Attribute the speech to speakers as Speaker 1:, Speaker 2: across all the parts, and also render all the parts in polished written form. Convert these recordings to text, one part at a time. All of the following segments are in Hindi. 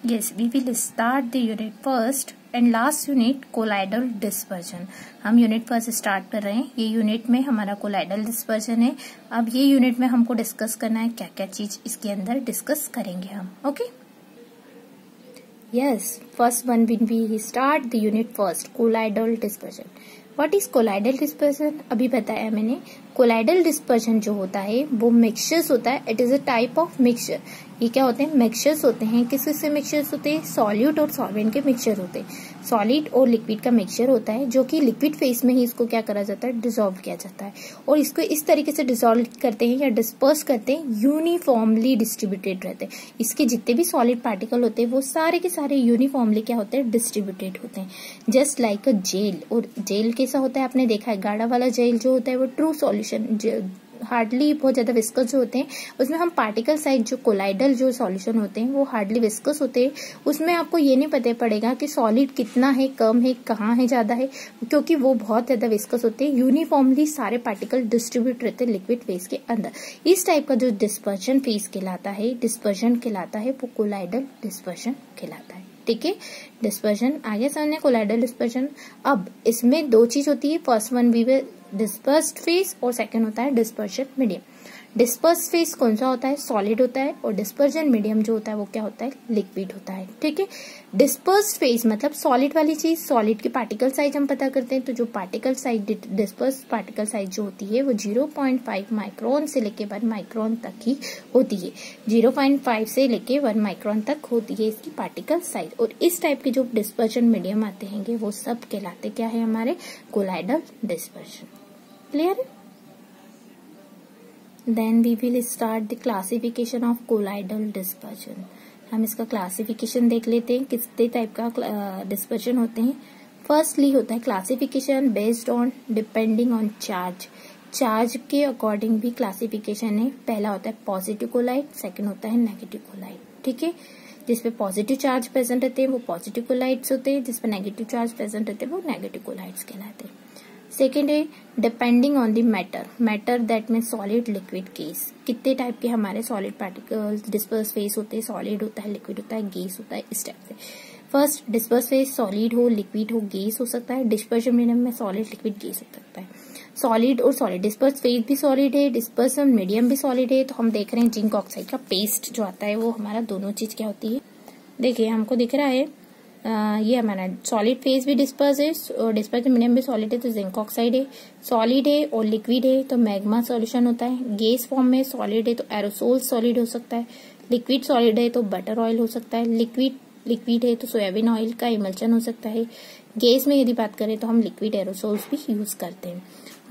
Speaker 1: Yes, we will start the unit first and last unit colloidal dispersion. हम यूनिट फर्स्ट स्टार्ट कर रहे हैं. ये यूनिट में हमारा कोलाइडल डिस्पर्जन है. अब ये यूनिट में हमको डिस्कस करना है क्या क्या चीज इसके अंदर डिस्कस करेंगे हम. Okay. Yes, first one when we start the unit first, colloidal dispersion. What is colloidal dispersion? अभी बताया मैंने. कोलाइडल डिस्पर्जन जो होता है वो मिक्सचर्स होता है. It is a type of mixture. ये क्या होते हैं? मिक्सचर्स होते हैं. किससे मिक्सचर्स होते हैं? सॉल्यूट और सॉल्वेंट के मिक्सचर होते हैं. सॉलिड और लिक्विड का मिक्सचर होता है जो कि लिक्विड फेस में ही इसको क्या करा जाता है? डिसॉल्व किया जाता है. और इसको इस तरीके से डिसॉल्व करते हैं या डिस्पर्स करते हैं, यूनिफॉर्मली डिस्ट्रीब्यूटेड रहते हैं. इसके जितने भी सॉलिड पार्टिकल होते हैं वो सारे के सारे यूनिफॉर्मली क्या होते हैं? डिस्ट्रीब्यूटेड होते हैं. Just like a gel. और जेल कैसा होता है? आपने देखा है गाढ़ा वाला जेल जो होता है वो ट्रू सॉल्यूशन, हार्डली बहुत ज्यादा विस्कस जो होते हैं उसमें हम पार्टिकल साइज जो कोलाइडल जो सॉल्यूशन होते हैं वो हार्डली विस्कस होते हैं. उसमें आपको ये नहीं पता पड़ेगा कि सॉलिड कितना है, कम है, कहाँ है, ज्यादा है, क्योंकि वो बहुत ज्यादा विस्कस होते हैं. यूनिफॉर्मली सारे पार्टिकल डिस्ट्रीब्यूट रहते हैं लिक्विड फेज के अंदर. इस टाइप का जो डिस्पर्जन फेज कहलाता है, डिस्पर्जन कहलाता है, वो कोलाइडल डिस्पर्जन कहलाता है. ठीक है. डिस्पर्जन आगे समझने कोलाइडल डिस्पर्जन. अब इसमें दो चीज होती है. First one we will dispersed phase और सेकंड होता है डिस्पर्शन मीडियम. डिस्पर्स फेज कौन सा होता है? सॉलिड होता है. और डिस्पर्जन मीडियम जो होता है वो क्या होता है? लिक्विड होता है. ठीक है. डिस्पर्स फेज मतलब सॉलिड वाली चीज, सॉलिड की पार्टिकल साइज हम पता करते हैं. तो जो particle size, disperse particle size जो होती है वो 0.5 माइक्रोन से लेके 1 माइक्रोन तक ही होती है. 0.5 से लेके 1 माइक्रोन तक होती है इसकी पार्टिकल साइज. और इस टाइप के जो डिस्पर्शन मीडियम आते हैं वो सब कहलाते क्या है? हमारे कोलाइडल डिस्पर्शन. क्लियर है? Then we will start the classification of colloidal dispersion. हम इसका क्लासिफिकेशन देख लेते हैं कितने टाइप का डिस्पर्जन होते हैं. फर्स्टली होता है classification based on depending on charge. Charge के अकॉर्डिंग भी क्लासिफिकेशन है. पहला होता है पॉजिटिव कोलाइड, सेकंड होता है नेगेटिव कोलाइड. ठीक है. जिसपे पॉजिटिव चार्ज प्रेजेंट रहते हैं वो पॉजिटिव कोलाइड्स होते हैं, जिसपे नेगेटिव चार्ज प्रेजेंट रहते हैं वो नेगेटिव कोलाइड्स कहलाते हैं. सेकेंड है depending on the matter. Matter that mean solid, liquid, gas. कितने टाइप के हमारे सॉलिड पार्टिकल्स डिस्पर्स फेस होते हैं? सॉलिड होता है, लिक्विड होता है, गैस होता है. इस टाइप से फर्स्ट डिस्पर्स फेस सॉलिड हो, लिक्विड हो, गैस हो सकता है. डिस्पर्शन मीडियम में सॉलिड, लिक्विड, गैस हो सकता है. सॉलिड और सॉलिड डिस्पर्स फेस भी सॉलिड है, डिस्पर्सन मीडियम भी सॉलिड है. तो हम देख रहे हैं जिंक ऑक्साइड का पेस्ट जो आता है वो हमारा दोनों चीज क्या होती है? देखिए हमको दिख रहा है ये हमारा सॉलिड फेज भी डिस्पर्स है और डिस्पर्सन मीडियम भी सॉलिड है तो जिंक ऑक्साइड है. सॉलिड है और लिक्विड है तो मैग्मा सॉल्यूशन होता है. गैस फॉर्म में सॉलिड है तो एरोसोल सॉलिड हो सकता है. लिक्विड सॉलिड है तो बटर ऑयल हो सकता है. लिक्विड है तो सोयाबीन ऑयल का इमल्शन हो सकता है. गैस में यदि बात करें तो हम लिक्विड एरोसोल्स भी यूज करते हैं.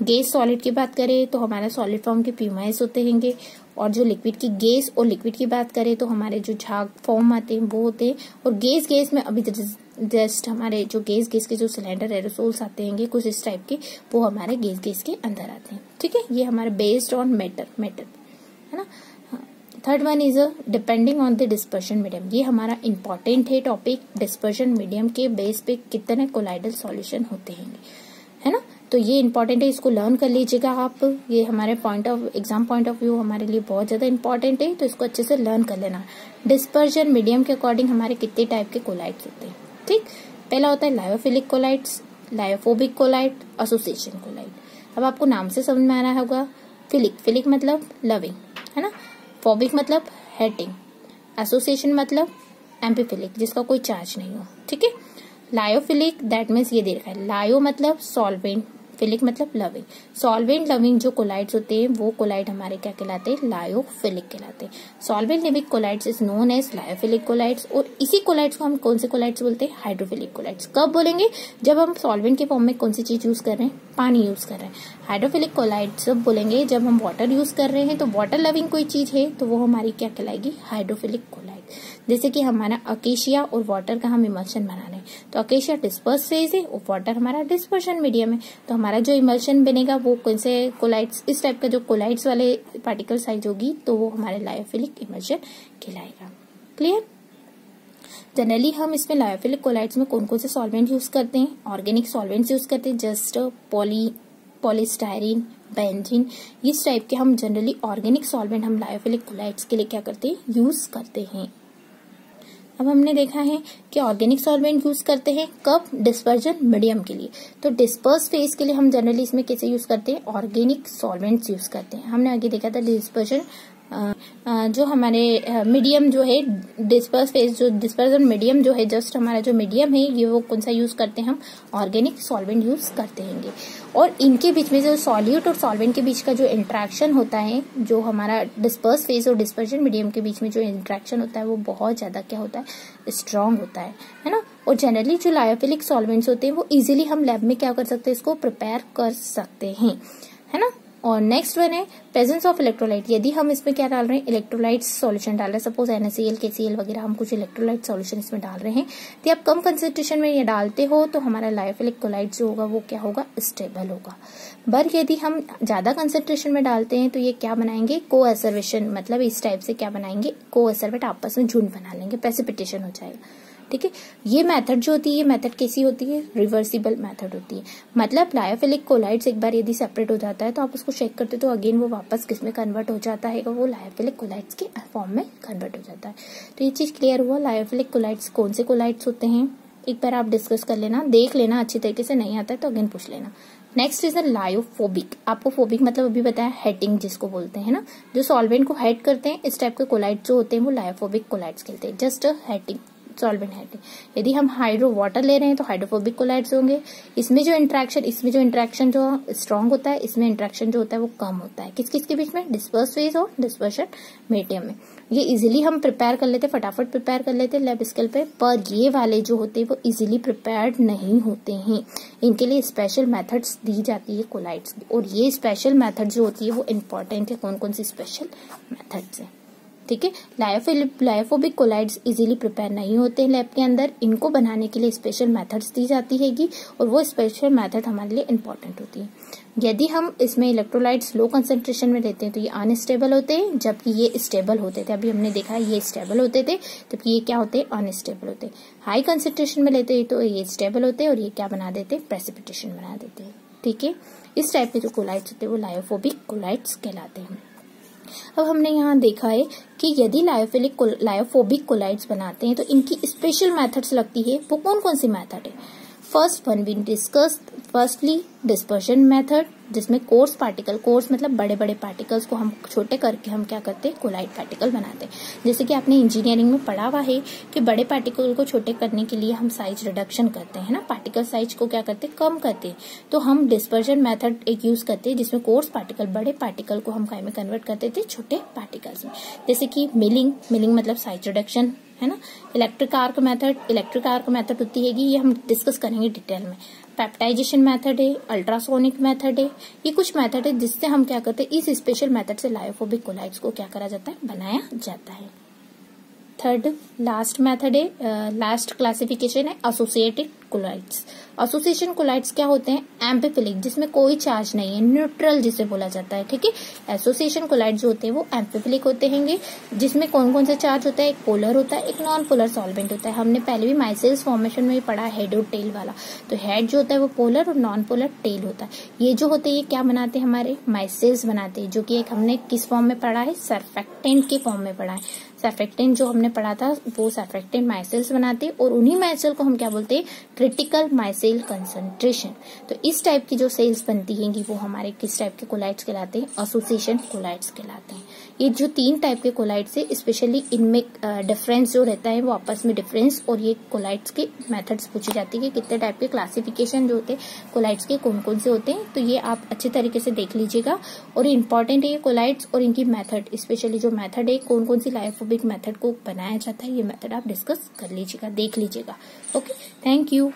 Speaker 1: गैस सॉलिड की बात करें तो हमारा सॉलिड फॉर्म के प्यूमाइस होते हैं. और जो लिक्विड की गैस और लिक्विड की बात करें तो हमारे जो झाग फॉर्म आते हैं वो होते हैं. और गैस में अभी जस्ट हमारे जो गैस के जो सिलेंडर एरोसोल्स आते हैं कुछ इस टाइप के वो हमारे गैस के अंदर आते हैं. ठीक है. ये हमारे बेस्ड ऑन मैटर है ना. Third one is depending on the dispersion medium. ये हमारा इंपॉर्टेंट है टॉपिक. डिस्पर्शन मीडियम के बेस पे कितने कोलाइडल सॉल्यूशन होते हैं, है ना. तो ये इंपॉर्टेंट है, इसको लर्न कर लीजिएगा आप. ये हमारे एग्जाम पॉइंट ऑफ व्यू हमारे लिए बहुत ज्यादा इंपॉर्टेंट है तो इसको अच्छे से लर्न कर लेना. डिस्पर्जन मीडियम के अकॉर्डिंग हमारे कितने टाइप के कोलाइड्स होते हैं. ठीक. पहला होता है lyophilic colloids, lyophobic colloid, association colloid. अब आपको नाम से समझ में आ रहा होगा. फिलिक मतलब लविंग, है ना. फोबिक मतलब हेटिंग. एसोसिएशन मतलब एम्पीफिलिक जिसका कोई चार्ज नहीं हो. ठीक है. लायोफिलिक दैट मीन्स ये दे रखा है. लायो मतलब सॉल्वेंट, फिलिक मतलब लविंग. सॉल्वेंट लविंग जो कोलाइड्स होते हैं वो कोलाइड हमारे क्या कहलाते हैं? लायोफिलिक कहलाते हैं. Solvent living colloids is known as lyophilic colloids. और इसी कोलाइड्स को हम कौन से कोलाइड्स बोलते हैं? Hydrophilic colloids. कब बोलेंगे? जब हम सॉल्वेंट के फॉर्म में कौन सी चीज यूज कर रहे हैं? पानी यूज कर रहे हैं. हाइड्रोफिलिक कोलाइड्स बोलेंगे जब हम वाटर यूज कर रहे हैं. तो वाटर लविंग कोई चीज है तो वो हमारी क्या कहलाएगी? Hydrophilic colloid. जैसे कि हमारा अकेशिया और वाटर का हम इमल्शन बना रहे हैं तो अकेशिया डिस्पर्स फेज है और वाटर हमारा डिस्पर्शन मीडियम है. तो हमारा जो इमल्शन बनेगा वो कौन से कोलाइड्स, इस टाइप का जो कोलाइड्स वाले पार्टिकल साइज होगी तो वो हमारे लायोफिलिक इमल्शन कहलाएगा. क्लियर. जनरली हम इसमें लायोफिलिक कोलाइड्स में कौन कौन से सॉल्वेंट यूज करते हैं? ऑर्गेनिक सॉल्वेंट्स यूज करते हैं. जस्ट पॉलीस्टायरीन, बेंजीन, इस टाइप के हम जनरली ऑर्गेनिक सॉल्वेंट हम लायोफिलिक कोलाइड्स के लिए क्या करते हैं? यूज करते हैं. अब हमने देखा है कि ऑर्गेनिक सॉल्वेंट यूज करते हैं कब, डिस्पर्जन मीडियम के लिए। तो डिस्पर्स फेज के लिए हम जनरली इसमें कैसे यूज करते हैं, ऑर्गेनिक सॉल्वेंट्स यूज करते हैं। हमने आगे देखा था डिस्पर्जन जो हमारे मीडियम जो है, डिस्पर्स फेज जो डिस्पर्जन मीडियम जो है, जस्ट हमारा जो मीडियम है ये वो कौन सा यूज करते हैं, हम ऑर्गेनिक सॉल्वेंट यूज करते हैं। और इनके बीच में जो सॉल्यूट और सॉल्वेंट के बीच का जो इंट्रैक्शन होता है, जो हमारा डिस्पर्स फेज और डिस्पर्जन मीडियम के बीच में जो इंट्रैक्शन होता है वो बहुत ज्यादा क्या होता है, स्ट्रांग होता है ना। और जनरली जो लायोफिलिक सॉल्वेंट्स होते हैं वो इजीली हम लैब में क्या कर सकते हैं, इसको प्रिपेयर कर सकते हैं, है ना। और नेक्स्ट वन है प्रेजेंस ऑफ इलेक्ट्रोलाइट। यदि हम इसमें क्या डाल रहे हैं, इलेक्ट्रोलाइट सॉल्यूशन डाल रहे हैं, सपोज NaCl KCl वगैरह हम कुछ इलेक्ट्रोलाइट सॉल्यूशन इसमें डाल रहे हैं, तो आप कम कंसेंट्रेशन में ये डालते हो तो हमारा लायोफिलिक कोलाइट जो होगा वो क्या होगा, स्टेबल होगा। पर यदि हम ज्यादा कंसेंट्रेशन में डालते हैं तो ये क्या बनाएंगे, कोएसरवेशन, मतलब इस टाइप से क्या बनाएंगे, कोएसरवेट आपस में झुंड बना लेंगे, प्रेसिपिटेशन हो जाएगा। ठीक है, ये मेथड जो होती है, ये मेथड कैसी होती है, रिवर्सिबल मेथड होती है। मतलब लायोफिलिक कोलाइड्स एक बार यदि सेपरेट हो जाता है तो आप उसको चेक करते तो अगेन वो वापस किसमें कन्वर्ट हो जाता है, वो लायोफिलिक कोलाइड्स के फॉर्म में कन्वर्ट हो जाता है। तो ये चीज क्लियर हुआ, लायोफिलिक कोलाइड्स कौन से कोलाइड्स होते हैं, एक बार आप डिस्कस कर लेना, देख लेना अच्छी तरीके से, नहीं आता है तो अगेन पूछ लेना। Next is lyophobic. आपको फोबिक मतलब अभी बताया, हेटिंग जिसको बोलते हैं ना, जो सॉल्वेंट को हेट करते हैं, इस टाइप के कोलाइड्स जो होते हैं वो लायोफोबिक कोलाइड्स कहते हैं। Just hating, solvent hating. यदि हम हाइड्रो वाटर ले रहे हैं तो हाइड्रोफोबिक कोलाइड्स होंगे। इसमें जो इंट्रैक्शन जो स्ट्रांग होता है, इसमें इंट्रैक्शन जो होता है वो कम होता है। किस किस के बीच में, डिस्पर्स फेज और डिस्पर्शन मीडियम में। ये इजीली हम प्रिपेयर कर लेते, फटाफट प्रिपेयर कर लेते लैब स्केल पे, पर ये वाले जो होते हैं वो इजीली प्रिपेयर्ड नहीं होते हैं। इनके लिए स्पेशल मेथड्स दी जाती है कोलाइड्स की, और ये स्पेशल मेथड जो होती है वो इम्पोर्टेंट है। कौन कौन सी स्पेशल मेथड्स है, ठीक है। लायोफोबिक कोलाइड्स इजीली प्रिपेयर नहीं होते हैं लैब के अंदर, इनको बनाने के लिए स्पेशल मेथड्स दी जाती हैगी, और वो स्पेशल मेथड हमारे लिए इम्पोर्टेंट होती है। यदि हम इसमें इलेक्ट्रोलाइट्स लो कंसेंट्रेशन में लेते हैं तो ये अनस्टेबल होते हैं, जबकि ये स्टेबल होते थे। अभी हमने देखा ये स्टेबल होते थे, जबकि ये क्या होते हैं, अनस्टेबल होते हैं। हाई कंसेंट्रेशन में लेते हैं तो ये स्टेबल होते हैं, और ये क्या बना देते हैं, प्रेसिपिटेशन बना देते हैं। ठीक है, इस टाइप के जो कोलाइड्स होते हैं वो लायोफोबिक कोलाइड्स कहलाते हैं। अब हमने यहाँ देखा है कि यदि लायोफोबिक कोलाइड्स बनाते हैं तो इनकी स्पेशल मेथड्स लगती है। वो कौन कौन सी मेथड है, first one we discuss, firstly dispersion method, जिसमें कोर्स पार्टिकल, कोर्स मतलब बड़े बड़े पार्टिकल्स को हम छोटे करके हम क्या करते हैं, कोलाइड पार्टिकल बनाते हैं। जैसे कि आपने इंजीनियरिंग में पढ़ा हुआ है कि बड़े पार्टिकल को छोटे करने के लिए हम साइज रिडक्शन करते हैं ना, पार्टिकल साइज को क्या करते हैं, कम करते हैं। तो हम डिस्पर्शन मेथड एक यूज करते हैं, जिसमें कोर्स पार्टिकल, बड़े पार्टिकल को हम काय में कन्वर्ट करते थे, छोटे पार्टिकल्स में। जैसे कि मिलिंग मतलब साइज रिडक्शन है ना। इलेक्ट्रिक आर्क मेथड होती है, ये हम डिस्कस करेंगे डिटेल में। पेप्टाइजेशन मेथड है, अल्ट्रासोनिक मेथड है, ये कुछ मेथड है जिससे हम क्या करते हैं, इस स्पेशल मेथड से लायोफोबिक कोलाइड्स को क्या करा जाता है, बनाया जाता है। थर्ड लास्ट मेथड है, लास्ट क्लासिफिकेशन है एसोसिएटेड कोलाइड्स। एसोसिएशन कोलाइड्स क्या होते हैं, एम्फीफिलिक, जिसमें कोई चार्ज नहीं है, न्यूट्रल जिसे बोला जाता है। ठीक है, एसोसिएशन कोलाइड्स जो होते हैं वो एम्फीफिलिक होते हैं, जिसमें कौन कौन से चार्ज होता है, एक पोलर होता है, एक नॉन पोलर सॉल्वेंट होता है। हमने पहले भी माइसेल्स फॉर्मेशन में पढ़ा हेड और टेल वाला। तो हेड जो होता है वो पोलर और नॉन पोलर टेल होता है। ये जो होते हैं ये क्या बनाते हैं, हमारे माइसेल्स बनाते हैं, जो कि एक हमने किस फॉर्म में पढ़ा है, सर्फेक्टेंट के फॉर्म में पढ़ा है। सर्फेक्टेंट जो हमने पढ़ा था वो सर्फेक्टेंट माइसेल्स बनाते हैं, और उन्हीं माइसेल को हम क्या बोलते हैं, क्रिटिकल माइसेल कंसंट्रेशन। तो इस टाइप की जो सेल्स बनती हैं वो हमारे किस टाइप के कोलाइड्स कहलाते हैं, एसोसिएशन कोलाइड्स कहलाते हैं। ये जो 3 टाइप के कोलाइड्स है, स्पेशली इनमें डिफरेंस जो रहता है वो आपस में डिफरेंस, और ये कोलाइड्स के मेथड्स पूछी जाती है कि कितने टाइप के क्लासिफिकेशन जो होते हैं कोलाइड्स के कौन कौन से होते हैं। तो ये आप अच्छे तरीके से देख लीजिएगा, और इंपॉर्टेंट है ये कोलाइड्स और इनकी मेथड, स्पेशली जो मेथड है कौन कौन सी लायोफोबिक मेथड को बनाया जाता है, ये मेथड आप डिस्कस कर लीजिएगा, देख लीजिएगा। Okay, thank you.